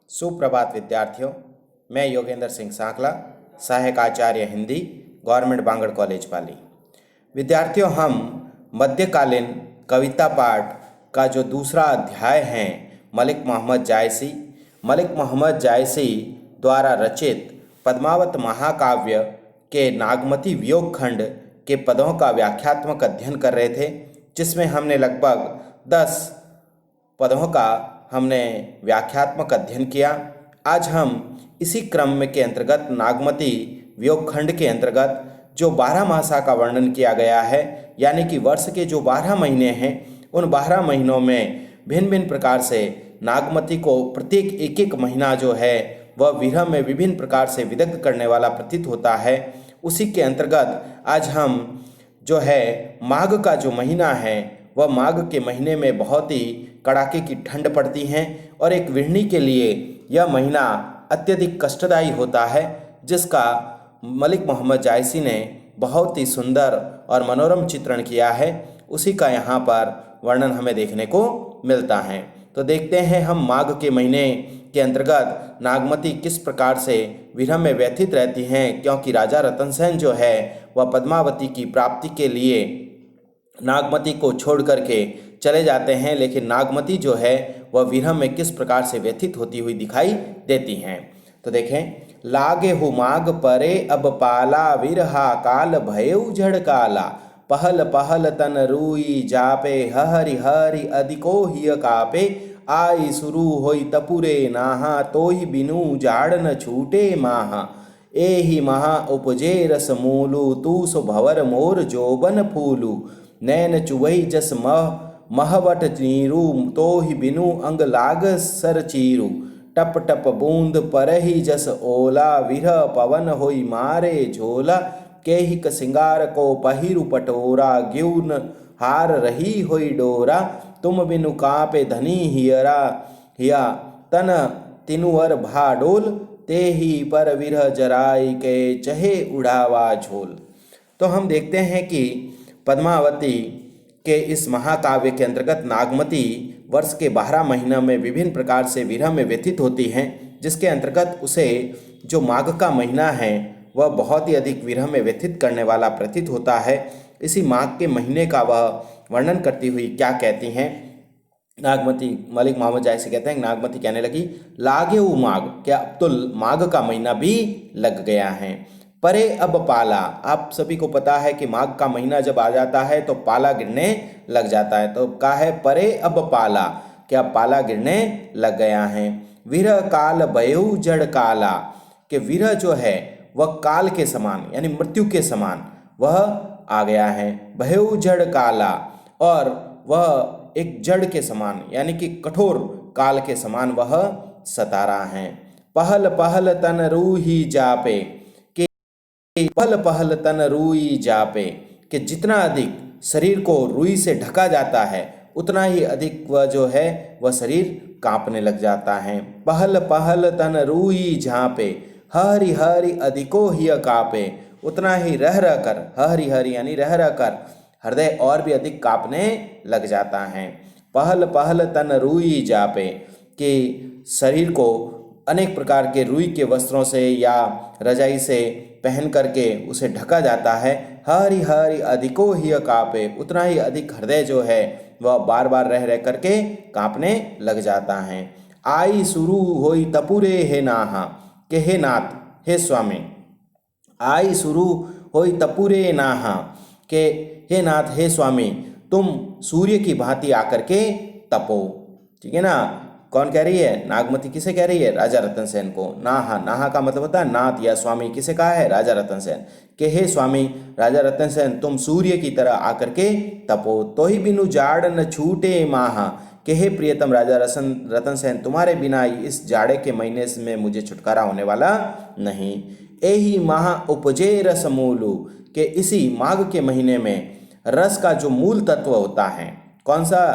सुप्रभात विद्यार्थियों, मैं योगेंद्र सिंह सांकला, सहायक आचार्य हिंदी, गवर्नमेंट बांगड़ कॉलेज पाली। विद्यार्थियों, हम मध्यकालीन कविता पाठ का जो दूसरा अध्याय है मलिक मोहम्मद जायसी द्वारा रचित पद्मावत महाकाव्य के नागमती वियोग खंड के पदों का व्याख्यात्मक अध्ययन कर रहे थे, जिसमें हमने लगभग 10 पदों का हमने व्याख्यात्मक अध्ययन किया। आज हम इसी क्रम में के अंतर्गत नागमती वियोग खंड के अंतर्गत जो 12 मासा का वर्णन किया गया है, यानी कि वर्ष के जो 12 महीने हैं, उन 12 महीनों में भिन्न भिन्न प्रकार से नागमती को प्रत्येक एक एक महीना जो है वह विरह में विभिन्न प्रकार से विदग्ध करने वाला प्रतीत होता है। उसी के अंतर्गत आज हम जो है माघ का जो महीना है, वह माघ के महीने में बहुत ही कड़ाके की ठंड पड़ती है और एक गृहिणी के लिए यह महीना अत्यधिक कष्टदायी होता है, जिसका मलिक मोहम्मद जायसी ने बहुत ही सुंदर और मनोरम चित्रण किया है। उसी का यहाँ पर वर्णन हमें देखने को मिलता है। तो देखते हैं हम माघ के महीने के अंतर्गत नागमती किस प्रकार से विरह में व्यथित रहती हैं, क्योंकि राजा रतन सेन जो है वह पद्मावती की प्राप्ति के लिए नागमती को छोड़ करके चले जाते हैं, लेकिन नागमती जो है वह विरह में किस प्रकार से व्यथित होती हुई दिखाई देती हैं। तो देखें, लागे हु माघ परे अब पाला, विरहा काल भयउ झड़ काला, पहल पहल तन रूई जापे, हरि हरि अधिको हिय कापे, आई शुरू होई तपुरे नाहा, तोहि बिनु जाड़ न छूटे माहा, एहि महा उपजे रस मूलु, तूस भवर मोर जोबन फूलु, नैन चुवई जस महवट नीरू, तोहि बिनु अंग लाग सर चीरू, टप टप बूंद परहि जस ओला, विरह पवन होई मारे झोला, केहिक सिंगार को पहिरु पटोरा, ग्यून हार रही होई डोरा, तुम बिनु कापे धनी हिया तन तिनुवर भाडोल, तेहि पर विरह जराई के चहे उड़ावा झोल। तो हम देखते हैं कि पद्मावती के इस महाकाव्य के अंतर्गत नागमती वर्ष के 12 महीनों में विभिन्न प्रकार से विरह में व्यथित होती हैं, जिसके अंतर्गत उसे जो माघ का महीना है वह बहुत ही अधिक विरह में व्यथित करने वाला प्रतीत होता है। इसी माघ के महीने का वह वर्णन करती हुई क्या कहती हैं नागमती, मलिक मोहम्मद जायसी कहते हैं, नागमती कहने लगी, लागे हु माघ, क्या अब तो माघ का महीना भी लग गया है। परे अब पाला, आप सभी को पता है कि माघ का महीना जब आ जाता है तो पाला गिरने लग जाता है। तो कहा है परे अब पाला, क्या पाला गिरने लग गया है। विरह काल भयउ जड़ काला, कि विरह जो है वह काल के समान यानी मृत्यु के समान वह आ गया है। भयउ जड़ काला, और वह एक जड़ के समान यानी कि कठोर काल के समान वह सता रहा है। पहल पहल तन रूही जापे, पहल पहल तन रूई जापे, कि जितना अधिक शरीर को रुई से ढका जाता है उतना ही अधिक वह जो है वह शरीर कांपने लग जाता है। पहल पहल तन रूई झापे, हरि हरि अधिको हिय कापे, उतना ही रह रह कर, हरि हरि यानी रह रह कर हृदय और भी अधिक कांपने लग जाता है। पहल पहल तन रूई जापे, कि शरीर को अनेक प्रकार के रुई के वस्त्रों से या रजाई से पहन करके उसे ढका जाता है। हरि हरि अधिको हिय कापे, उतना ही अधिक हृदय जो है वह बार बार रह रह करके कांपने लग जाता है। आई शुरू होई तपुरे हे नाहा, के हे नाथ, हे स्वामी, आई शुरू होई तपुरे नाहा, के हे नाथ, हे स्वामी, तुम सूर्य की भांति आकर के तपो। ठीक है ना। कौन कह रही है? नागमती किसे कह रही है? राजा रतन सेन को। नाहा, नाहा का मतलब होता है नाथ या स्वामी। किसे कहा है? राजा रतन सेन के हे स्वामी राजा रतन सेन, तुम सूर्य की तरह आकर के तपो। तो ही बिनु जाड़ न छूटे माहा, के हे प्रियतम राजा रतन सेन, तुम्हारे बिना इस जाड़े के महीने में मुझे छुटकारा होने वाला नहीं। एही महा उपजे रस मूलु, के इसी माघ के महीने में रस का जो मूल तत्व होता है, कौन सा?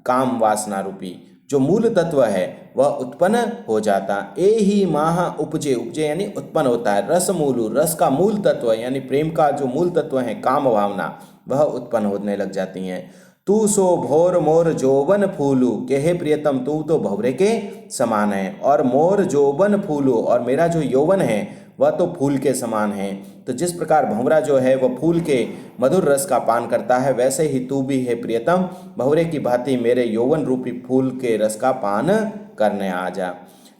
काम वासना रूपी जो मूल तत्व है वह उत्पन्न हो जाता। एही माहा उपजे, उपजे यानी उत्पन्न होता है। रस मूलु, रस का मूल तत्व यानी प्रेम का जो मूल तत्व है काम भावना, वह उत्पन्न होने लग जाती हैं। तू सो भोर मोर जोबन फूलू, के हे प्रियतम तू तो भंवरे के समान है, और मोर जोबन फूलू, और मेरा जो यौवन है वह तो फूल के समान है। तो जिस प्रकार भंवरा जो है वह फूल के मधुर रस का पान करता है, वैसे ही तू भी है प्रियतम भंवरे की भांति मेरे यौवन रूपी फूल के रस का पान करने आ जा।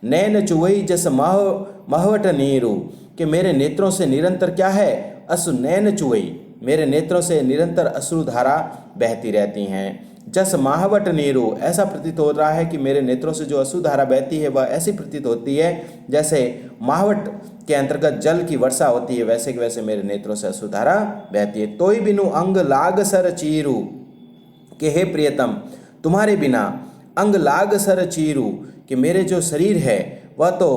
नैन चुवई जस महवट नीरू, कि मेरे नेत्रों से निरंतर क्या है, अश्रु, नैन चुवई, मेरे नेत्रों से निरंतर अश्रुधारा बहती रहती हैं। जस माहवट नीरू, ऐसा प्रतीत हो रहा है कि मेरे नेत्रों से जो अश्रुधारा बहती है वह ऐसी प्रतीत होती है जैसे माहवट के अंतर्गत जल की वर्षा होती है, वैसे कि वैसे मेरे नेत्रों से अश्रुधारा बहती है। तोई बिनु अंग लाग सर चीरू, कि हे प्रियतम तुम्हारे बिना अंग लाग सर चीरू, कि मेरे जो शरीर है वह तो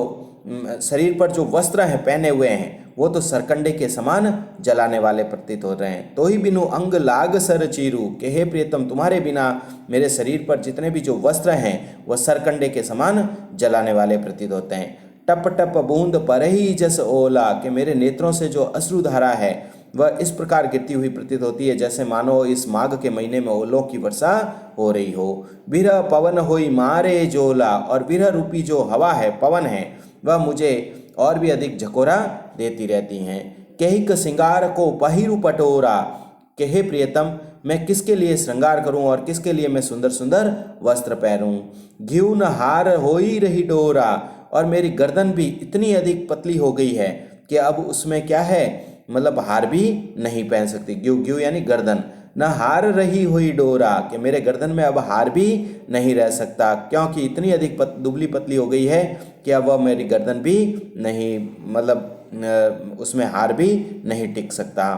शरीर पर जो वस्त्र हैं पहने हुए हैं वो तो सरकंडे के समान जलाने वाले प्रतीत हो रहे हैं। तो ही बिनु अंग लाग सर चीरू, कि हे प्रियतम तुम्हारे बिना मेरे शरीर पर जितने भी जो वस्त्र हैं वह सरकंडे के समान जलाने वाले प्रतीत होते हैं। टप टप बूंद पर ही जस ओला, कि मेरे नेत्रों से जो अश्रुधारा है वह इस प्रकार गिरती हुई प्रतीत होती है जैसे मानो इस माघ के महीने में ओलों की वर्षा हो रही हो। विरह पवन होई मारे जोला, और विरह रूपी जो हवा है, पवन है, वह मुझे और भी अधिक झकोरा देती रहती हैं। कहिक सिंगार को पहिरु पटोरा, कि हे प्रियतम मैं किसके लिए श्रृंगार करूं और किसके लिए मैं सुंदर सुंदर वस्त्र पहनूं। घिऊ न हार होई रही डोरा, और मेरी गर्दन भी इतनी अधिक पतली हो गई है कि अब उसमें क्या है, मतलब हार भी नहीं पहन सकती। घिऊ घिऊ यानी गर्दन, न हार रही हुई डोरा, कि मेरे गर्दन में अब हार भी नहीं रह सकता, क्योंकि इतनी अधिक दुबली पतली हो गई है कि अब वह मेरी गर्दन भी नहीं, मतलब उसमें हार भी नहीं टिक सकता।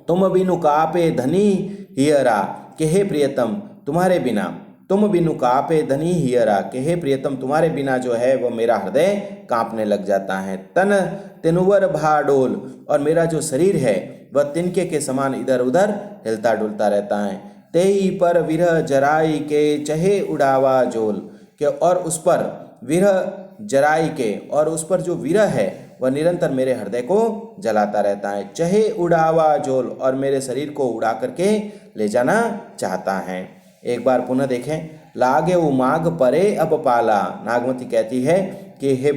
तुम बिनु कापे धनी हियरा, कि हे प्रियतम तुम्हारे बिना, तुम बिनु कापे धनी हियरा, कि हे प्रियतम तुम्हारे बिना जो है वह मेरा हृदय कांपने लग जाता है। तन तिनुवर भाडोल, और मेरा जो शरीर है वह तिनके के समान इधर उधर हिलता डुलता रहता है। तेई पर विरह जराई के चहे उड़ावा जोल, के और उस पर विरह जराई के, और उस पर जो विरह है वह निरंतर मेरे हृदय को जलाता रहता है। चहे उड़ावा जोल, और मेरे शरीर को उड़ा करके ले जाना चाहता है। एक बार पुनः देखें। लागे वो माघ परे अब पाला, नागमती कहती है कि हे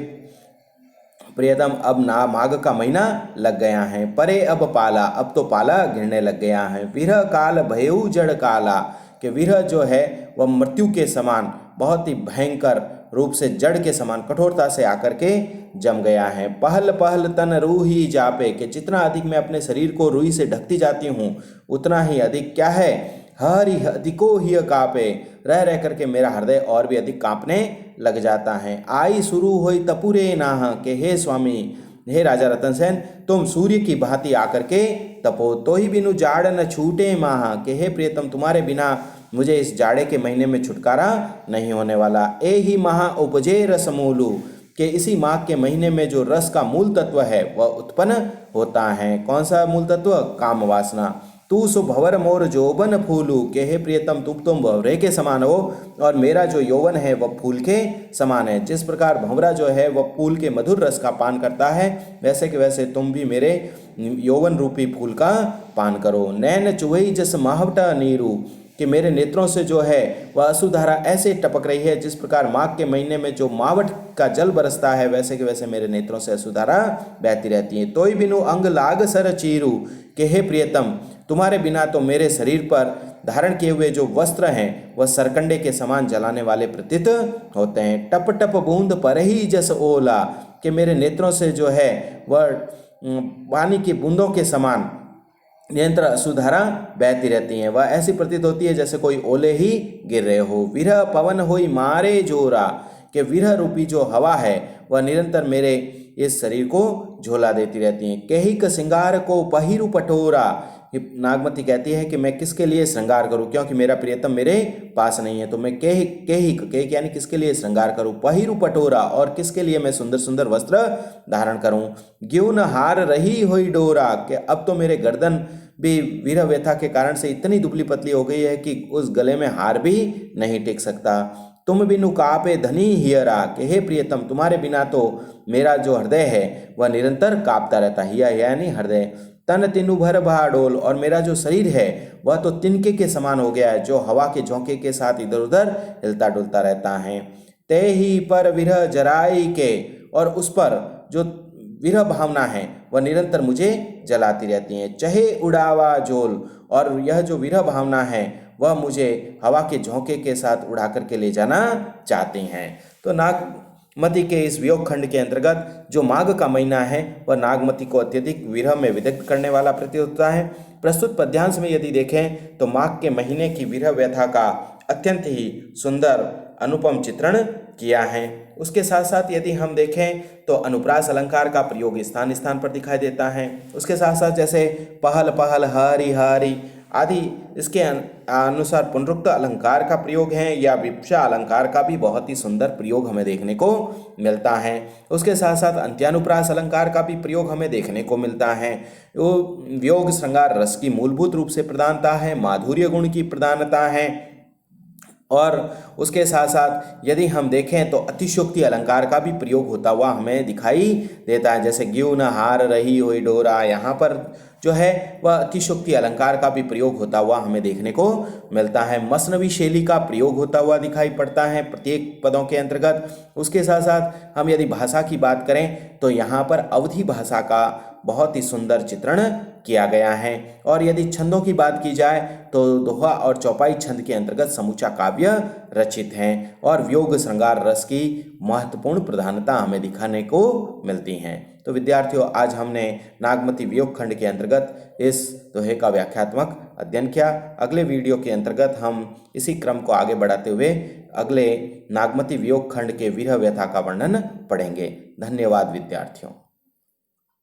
प्रियतम अब ना माघ का महीना लग गया है। परे अब पाला, अब तो पाला गिरने लग गया है। विरह काल भयऊ जड़ काला, कि विरह जो है वह मृत्यु के समान बहुत ही भयंकर रूप से जड़ के समान कठोरता से आकर के जम गया है। पहल पहल तन रूही जापे, कि जितना अधिक मैं अपने शरीर को रूई से ढकती जाती हूँ उतना ही अधिक क्या है, हरि अधिको ही कापे, रह रह करके मेरा हृदय और भी अधिक कांपने लग जाता है। आई शुरू होई तपुरे नाह, के हे स्वामी, हे राजा रतन सेन तुम सूर्य की भांति आकर के तपो। तो ही बिनु जाड़ न छूटे माह, के हे प्रियतम तुम्हारे बिना मुझे इस जाड़े के महीने में छुटकारा नहीं होने वाला। ए ही महा उपजे रसमूलू, कि इसी माघ के महीने में जो रस का मूल तत्व है वह उत्पन्न होता है। कौन सा मूल तत्व? काम वासना। तू सुभवर मोर जोबन फूलू, के हे प्रियतम तुम भंवरे के समान हो और मेरा जो यौवन है वह फूल के समान है। जिस प्रकार भंवरा जो है वह फूल के मधुर रस का पान करता है, वैसे कि वैसे तुम भी मेरे यौवन रूपी फूल का पान करो। नैन चुवई जस माहवटा नीरू, कि मेरे नेत्रों से जो है वह अश्रुधारा ऐसे टपक रही है जिस प्रकार माघ के महीने में जो मावट का जल बरसता है, वैसे के वैसे मेरे नेत्रों से अश्रुधारा बहती रहती है। तोई बिनु अंग लाग सर चीरू, कि हे प्रियतम तुम्हारे बिना तो मेरे शरीर पर धारण किए हुए जो वस्त्र हैं वह सरकंडे के समान जलाने वाले प्रतीत होते हैं। टप टप बूंद पर ही जस ओला, कि मेरे नेत्रों से जो है वह पानी की बूंदों के समान निरंतर अश्रुधारा बहती रहती हैं। वह ऐसी प्रतीत होती है जैसे कोई ओले ही गिर रहे हो। विरह पवन होई मारे जोरा, कि विरह रूपी जो हवा है वह निरंतर मेरे इस शरीर को झोला देती रहती है। केहिक श्रृंगार को पहिरु पटोरा, नागमती कहती है कि मैं किसके लिए श्रृंगार करूं, क्योंकि मेरा प्रियतम मेरे पास नहीं है। तो मैं केहिक यानी किसके लिए श्रृंगार करूं, पहिरु पटोरा और किसके लिए मैं सुंदर सुंदर वस्त्र धारण करूं। ग्यून हार रही हुई डोरा, कि अब तो मेरे गर्दन भी विरह व्यथा के कारण से इतनी दुबली पतली हो गई है कि उस गले में हार भी नहीं टिक सकता। तुम बिनु कापे धनी हियरा, कि हे प्रियतम तुम्हारे बिना तो मेरा जो हृदय है वह निरंतर कांपता रहता है। हिया यानी हृदय। तन तिनु भर भा डोल, और मेरा जो शरीर है वह तो तिनके के समान हो गया है, जो हवा के झोंके के साथ इधर उधर हिलता डुलता रहता है। ते ही पर विरह जराई के, और उस पर जो विरह भावना है वह निरंतर मुझे जलाती रहती है। चहे उड़ावा झोल, और यह जो विरह भावना है वह मुझे हवा के झोंके के साथ उड़ा करके ले जाना चाहती हैं। तो नागमती के इस वियोग खंड के अंतर्गत जो माघ का महीना है वह नागमती को अत्यधिक विरह में विदग्ध करने वाला प्रतीत होता है। प्रस्तुत पद्यांश में यदि देखें तो माघ के महीने की विरह व्यथा का अत्यंत ही सुंदर अनुपम चित्रण किया है। उसके साथ साथ यदि हम देखें तो अनुप्रास अलंकार का प्रयोग स्थान स्थान पर दिखाई देता है। उसके साथ साथ जैसे पहल पहल, हरि हरि आदि इसके अनुसार पुनरुक्त अलंकार का प्रयोग है, या विप्सा अलंकार का भी बहुत ही सुंदर प्रयोग हमें देखने को मिलता है। उसके साथ साथ अंत्यानुप्रास अलंकार का भी प्रयोग हमें देखने को मिलता है। वो वियोग श्रृंगार रस की मूलभूत रूप से प्रधानता है, माधुर्य गुण की प्रधानता है, और उसके साथ साथ यदि हम देखें तो अतिशयोक्ति अलंकार का भी प्रयोग होता हुआ हमें दिखाई देता है। जैसे ग्यू न हार रही हुई डोरा, यहाँ पर जो है वह अतिशयोक्ति अलंकार का भी प्रयोग होता हुआ हमें देखने को मिलता है। मसनवी शैली का प्रयोग होता हुआ दिखाई पड़ता है प्रत्येक पदों के अंतर्गत। उसके साथ साथ हम यदि भाषा की बात करें तो यहाँ पर अवधी भाषा का बहुत ही सुंदर चित्रण किया गया है। और यदि छंदों की बात की जाए तो दोहा और चौपाई छंद के अंतर्गत समूचा काव्य रचित हैं, और वियोग श्रृंगार रस की महत्वपूर्ण प्रधानता हमें दिखाने को मिलती हैं। तो विद्यार्थियों, आज हमने नागमती वियोग खंड के अंतर्गत इस दोहे का व्याख्यात्मक अध्ययन किया। अगले वीडियो के अंतर्गत हम इसी क्रम को आगे बढ़ाते हुए अगले नागमती वियोग खंड के विरह व्यथा का वर्णन पढ़ेंगे। धन्यवाद विद्यार्थियों।